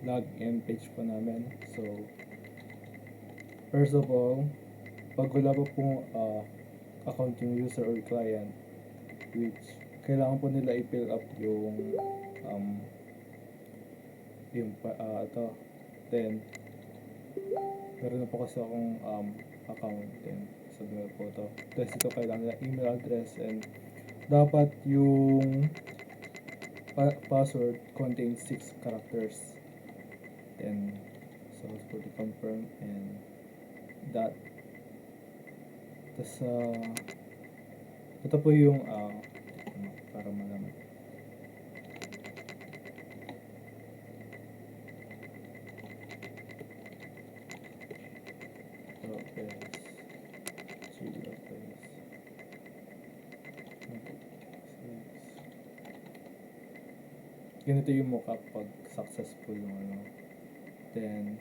login page po namin. So, first of all, pag wala pa pong account yung user or client, which kailangan po nila i-fill up um, ito. Then, meron na po kasi akong account. Then, sabi po ito. Tapos ito kailangan nila email address, and dapat yung password contains 6 characters. Then, so for the confirm and that. Tapos, ito po yung para malaman. Ganito yung mukha pag successful yung then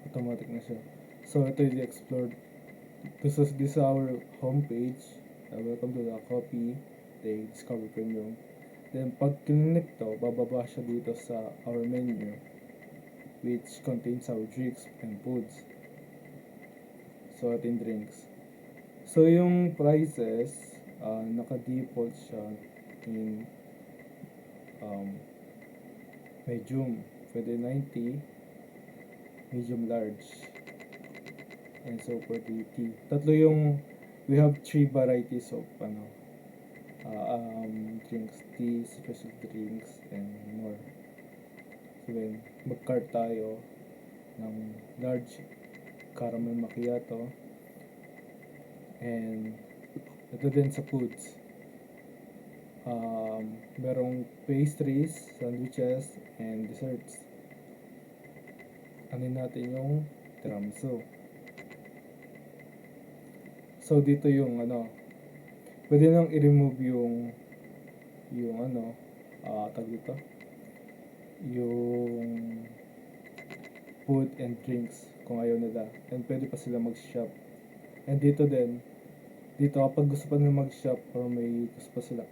automatic na siya. So ito yung explore. This is our homepage. Welcome to the copy the Discover Premium. Then pag click to, bababa siya dito sa our menu, which contains our drinks and foods. So ito yung drinks. So yung prices, naka-default siya in medium, pwede 90, medium large, and so for the tea. We have 3 varieties of drinks, tea, special drinks, and more. So then, mag-cart tayo ng large caramel macchiato, and ito din sa foods. Merong pastries, sandwiches, and desserts. Ano natin yung tiramisu. So dito yung pwede nang i-remove yung tag dito, yung food and drinks kung ayaw nila, and pwede pa sila mag-shop. And dito kapag gusto pa nila mag-shop or may gusto pa sila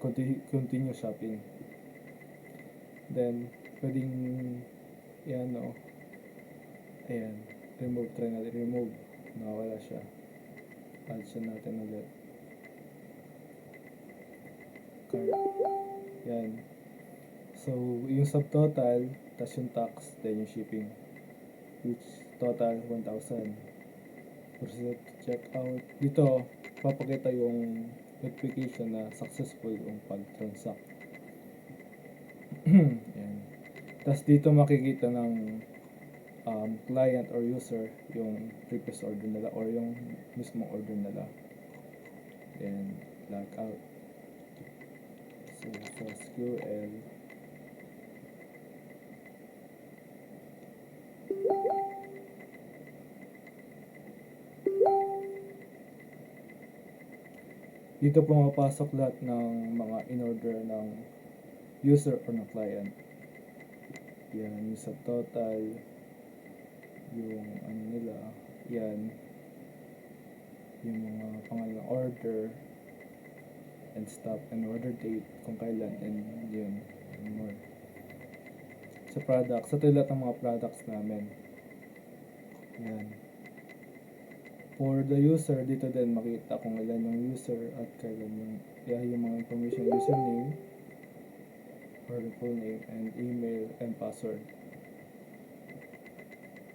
continue shopping, then pwedeng ayan, try natin remove, nakawala siya, add siya natin ulit, card, yan. So yung subtotal, tas yung tax, then yung shipping, which total 1,000. Proceed to check out. Dito papakita yung notification na successful yung pag-transact. Yan. Tapos dito makikita ng client or user yung previous order nila or yung mismong order nila. Then log out. So sa SQL, dito pumapasok lahat ng mga in-order ng user or ng client. Yan, yung subtotal, yung nila, yan, yung mga pangalan ng order, and stop, and order date, kung kailan, and yun, and more. Sa products, ito lahat ng mga products namin. Yan. For the user, dito din makita kung ilan yung user at kailan yung mga information, username or the full name, and email and password.